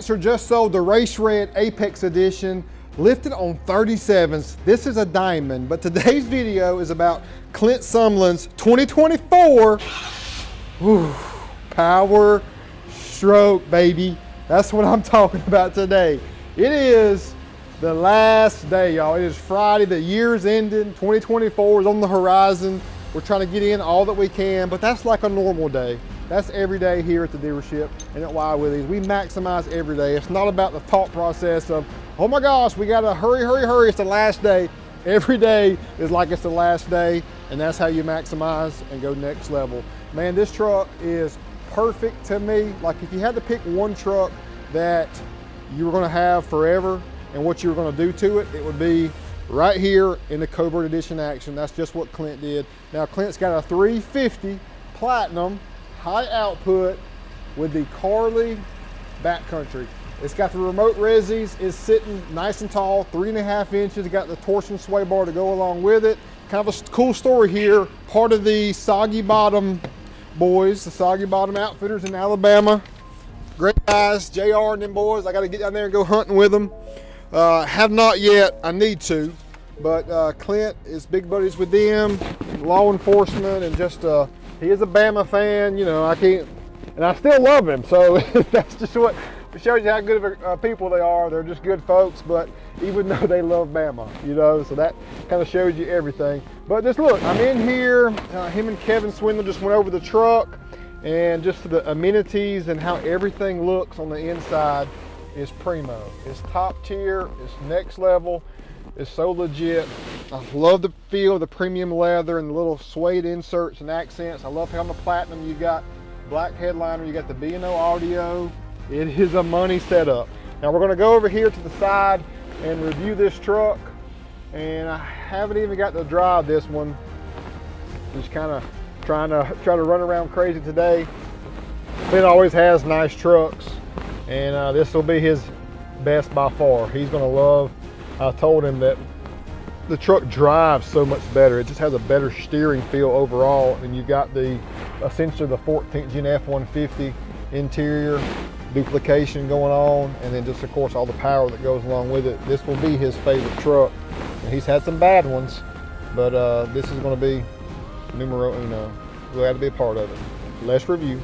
Chrysler just sold the Race Red Apex Edition, lifted on 37s. This is a diamond, but today's video is about Clint Sumlin's 2024 Power Stroke, baby. That's what I'm talking about today. It is the last day, y'all. It is Friday, the year's ending, 2024 is on the horizon. We're trying to get in all that we can, but that's like a normal day. That's every day here at the dealership and at Wild Willies. We maximize every day. It's not about the thought process of, oh my gosh, we gotta hurry, hurry, hurry, it's the last day. Every day is like it's the last day, and that's how you maximize and go next level. Man, this truck is perfect to me. Like if you had to pick one truck that you were gonna have forever and what you were gonna do to it, it would be right here in the Covert Edition action. That's just what Clint did. Now Clint's got a 350 Platinum high output with the Carli Backcountry. It's got the remote resis, is sitting nice and tall, 3.5 inches. It got the torsion sway bar to go along with it. Kind of a cool story here. Part of the Soggy Bottom boys, the Soggy Bottom outfitters in Alabama. Great guys, JR and them boys. I got to get down there and go hunting with them. Have not yet, I need to. But Clint is big buddies with them, law enforcement, and just he is a Bama fan, you know. I can't, and I still love him. So that's just what it shows you how good of people they are. They're just good folks, but even though they love Bama, you know, so that kind of shows you everything. But just look, I'm in here. Him and Kevin Swindle just went over the truck, and just the amenities and how everything looks on the inside is primo. It's top tier. It's next level. It's so legit. I love the feel of the premium leather and the little suede inserts and accents. I love how on the Platinum you got black headliner, you got the B&O audio. It is a money setup. Now we're gonna go over here to the side and review this truck. And I haven't even got to drive this one. Just kind of trying to run around crazy today. Clint always has nice trucks, and this will be his best by far. He's gonna love. I told him that the truck drives so much better. It just has a better steering feel overall, and you got the essentially the 14th gen F-150 interior duplication going on, and then just of course all the power that goes along with it. This will be his favorite truck, and he's had some bad ones, but this is going to be numero uno. Glad to be a part of it. Let's review.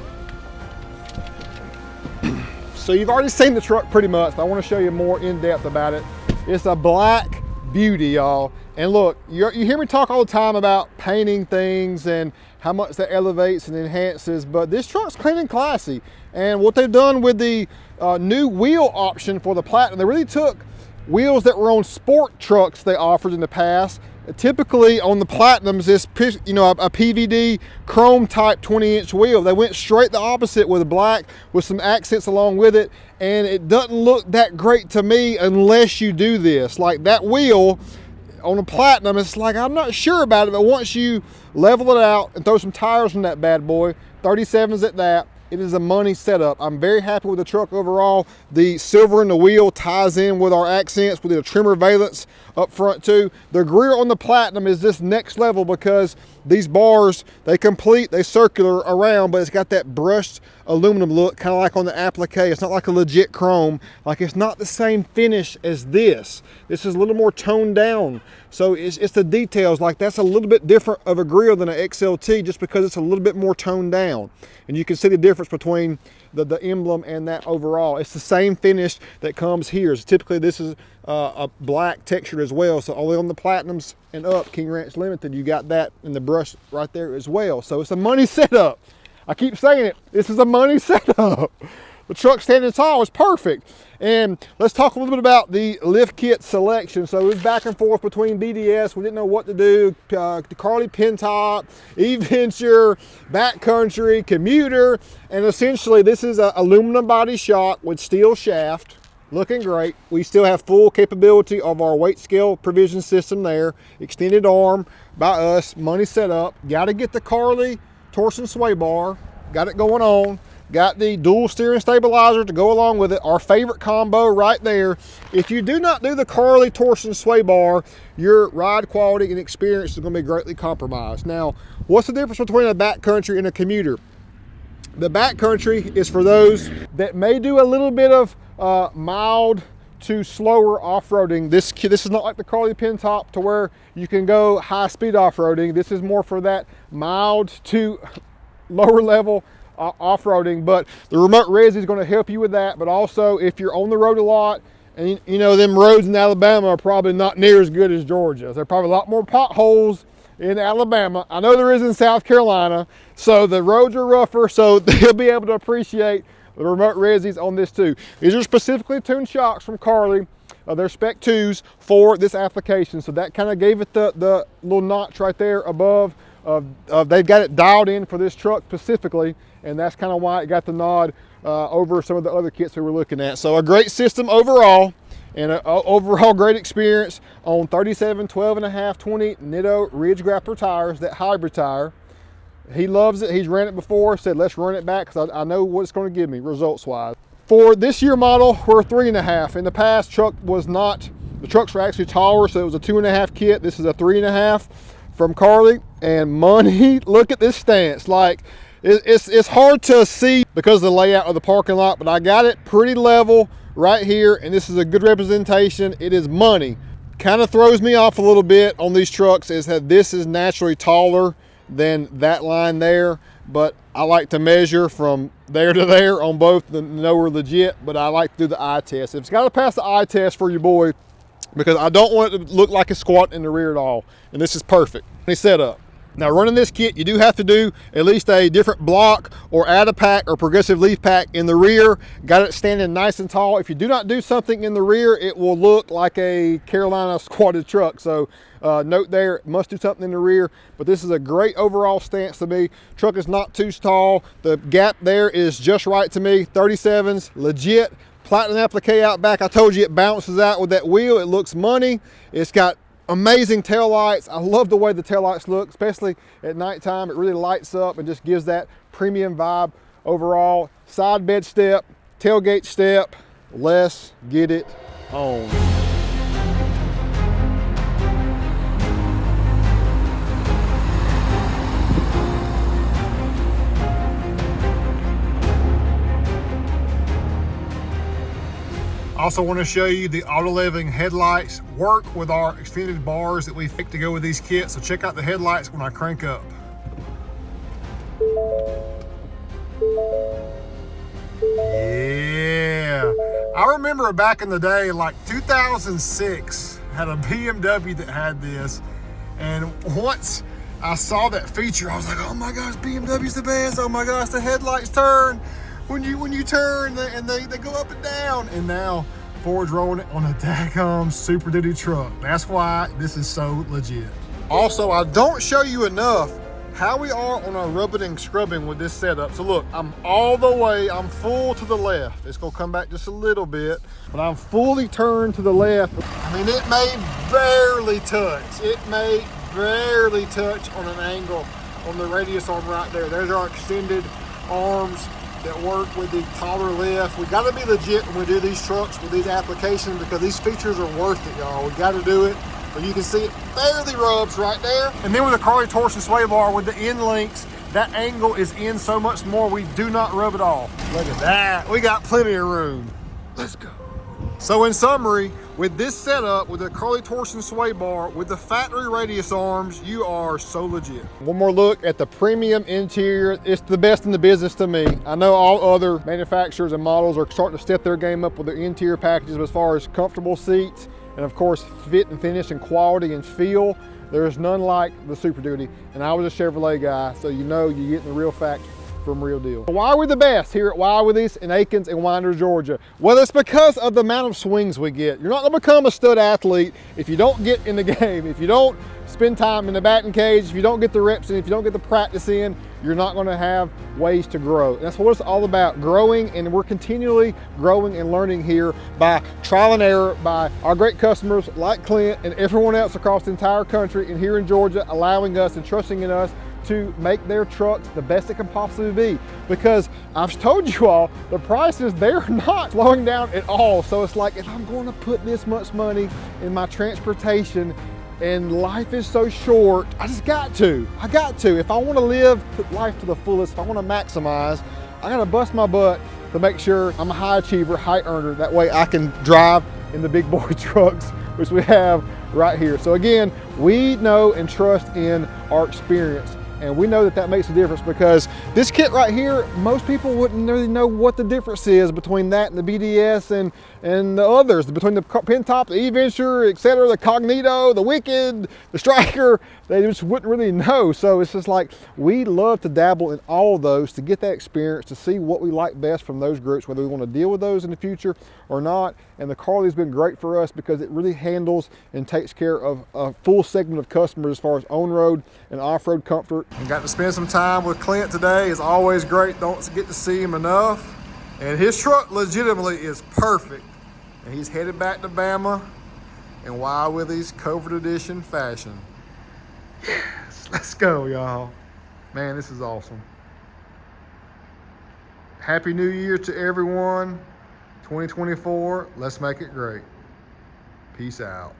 So you've already seen the truck pretty much, but I want to show you more in depth about it. It's a black beauty, y'all. And look, you hear me talk all the time about painting things and how much that elevates and enhances, but this truck's clean and classy. And what they've done with the new wheel option for the Platinum, they really took wheels that were on sport trucks they offered in the past. Typically on the Platinums, this, you know, a PVD chrome type 20-inch wheel. They went straight the opposite with black with some accents along with it, and it doesn't look that great to me unless you do this. Like that wheel on a Platinum, it's like, I'm not sure about it, but once you level it out and throw some tires on that bad boy, 37s at that, it is a money setup. I'm very happy with the truck overall. The silver in the wheel ties in with our accents with the trimmer valence up front too. The rear on the Platinum is this next level because these bars, they circular around, but it's got that brushed aluminum look, kind of like on the applique. It's not like a legit chrome. Like it's not the same finish as this. This is a little more toned down. So it's the details, like that's a little bit different of a grille than an XLT just because it's a little bit more toned down. And you can see the difference between the emblem and that overall. It's the same finish that comes here. So typically this is a black texture as well. So only on the Platinums and up, King Ranch Limited, you got that in the brush right there as well. So it's a money setup. I keep saying it, this is a money setup. The truck standing tall is perfect. And let's talk a little bit about the lift kit selection. So it was back and forth between BDS. We didn't know what to do. The Carli Pentop, E-Venture, Backcountry, Commuter. And essentially this is an aluminum body shock with steel shaft. Looking great. We still have full capability of our weight scale provision system there. Extended arm by us, money set up. Got to get the Carli torsion sway bar. Got it going on. Got the dual steering stabilizer to go along with it. Our favorite combo right there. If you do not do the Carli torsion sway bar, your ride quality and experience is going to be greatly compromised. Now, what's the difference between a Backcountry and a Commuter? The Backcountry is for those that may do a little bit of mild to slower off-roading. This is not like the Carli pin top to where you can go high-speed off-roading. This is more for that mild to lower level off-roading, but the remote resi is going to help you with that. But also, if you're on the road a lot, and you know them roads in Alabama are probably not near as good as Georgia. There are probably a lot more potholes in Alabama. I know there is in South Carolina, so the roads are rougher, so they'll be able to appreciate the remote resis on this too. These are specifically tuned shocks from Carli. They're Spec 2s for this application, so that kind of gave it the little notch right there above. They've got it dialed in for this truck specifically, and that's kind of why it got the nod over some of the other kits we were looking at. So a great system overall, and an overall great experience on 37, 12.5, 20 Nitto Ridge Grappler tires, that hybrid tire. He loves it. He's ran it before, said let's run it back because I know what it's going to give me results wise. For this year model, we're 3.5. In the past, the trucks were actually taller, so it was a 2.5 kit. This is a 3.5 from Carli. And money, look at this stance. Like, it's hard to see because of the layout of the parking lot, but I got it pretty level right here, and this is a good representation. It is money. Kind of throws me off a little bit on these trucks is that this is naturally taller than that line there, but I like to measure from there to there on both to know we're legit, but I like to do the eye test. It's got to pass the eye test for you, boy, because I don't want it to look like a squat in the rear at all, and this is perfect. Let me set up. Now, running this kit, you do have to do at least a different block or add a pack or progressive leaf pack in the rear. Got it standing nice and tall. If you do not do something in the rear, it will look like a Carolina squatted truck. So note there, must do something in the rear. But this is a great overall stance to me. Truck is not too tall. The gap there is just right to me. 37s, legit. Platinum applique out back. I told you it bounces out with that wheel. It looks money. It's got amazing tail lights. I love the way the tail lights look, especially at nighttime. It really lights up and just gives that premium vibe overall. Side bed step, tailgate step. Let's get it on. Also want to show you the auto leveling headlights work with our extended bars that we picked to go with these kits. So check out the headlights when I crank up. Yeah. I remember back in the day, like 2006, had a BMW that had this. And once I saw that feature, I was like, oh my gosh, BMW's the best. Oh my gosh, the headlights turn. When you turn and they go up and down, and now Ford's rolling it on a daggum Super Duty truck. That's why this is so legit. Also, I don't show you enough how we are on our rubbing and scrubbing with this setup. So look, I'm full to the left. It's gonna come back just a little bit, but I'm fully turned to the left. I mean, it may barely touch. It may barely touch on an angle on the radius arm right there. There's our extended arms that work with the taller lift. We gotta be legit when we do these trucks with these applications because these features are worth it, y'all. We gotta do it. But you can see it barely rubs right there. And then with the Carli torsion sway bar with the end links, that angle is in so much more. We do not rub at all. Look at that. We got plenty of room. Let's go. So in summary, with this setup, with the Carli torsion sway bar, with the factory radius arms, you are so legit. One more look at the premium interior. It's the best in the business to me. I know all other manufacturers and models are starting to step their game up with their interior packages, but as far as comfortable seats, and of course, fit and finish and quality and feel, there's none like the Super Duty. And I was a Chevrolet guy, so you know you're getting the real fact from Real Deal. Why are we the best here at Wild Willies in Akins and Winder, Georgia? Well, it's because of the amount of swings we get. You're not gonna become a stud athlete if you don't get in the game, if you don't spend time in the batting cage, if you don't get the reps in, if you don't get the practice in, you're not gonna have ways to grow. And that's what it's all about, growing, and we're continually growing and learning here by trial and error, by our great customers like Clint and everyone else across the entire country and here in Georgia, allowing us and trusting in us to make their trucks the best it can possibly be. Because I've told you all, the prices, they're not slowing down at all. So it's like, if I'm going to put this much money in my transportation and life is so short, I got to. If I want to live life to the fullest, if I want to maximize, I got to bust my butt to make sure I'm a high achiever, high earner. That way I can drive in the big boy trucks, which we have right here. So again, we know and trust in our experience. And we know that that makes a difference, because this kit right here, most people wouldn't really know what the difference is between that and the BDS and the others, between the Pentop, the E-Venture, etc., the Cognito, the Wicked, the Striker. They just wouldn't really know. So it's just like, we love to dabble in all of those to get that experience, to see what we like best from those groups, whether we want to deal with those in the future or not. And the Carli's been great for us because it really handles and takes care of a full segment of customers as far as on-road and off-road comfort. And got to spend some time with Clint today. It's always great. Don't get to see him enough. And his truck legitimately is perfect. And he's headed back to Bama in Wild Willies Covert Edition fashion. Yes, let's go, y'all. Man, this is awesome. Happy New Year to everyone. 2024, let's make it great. Peace out.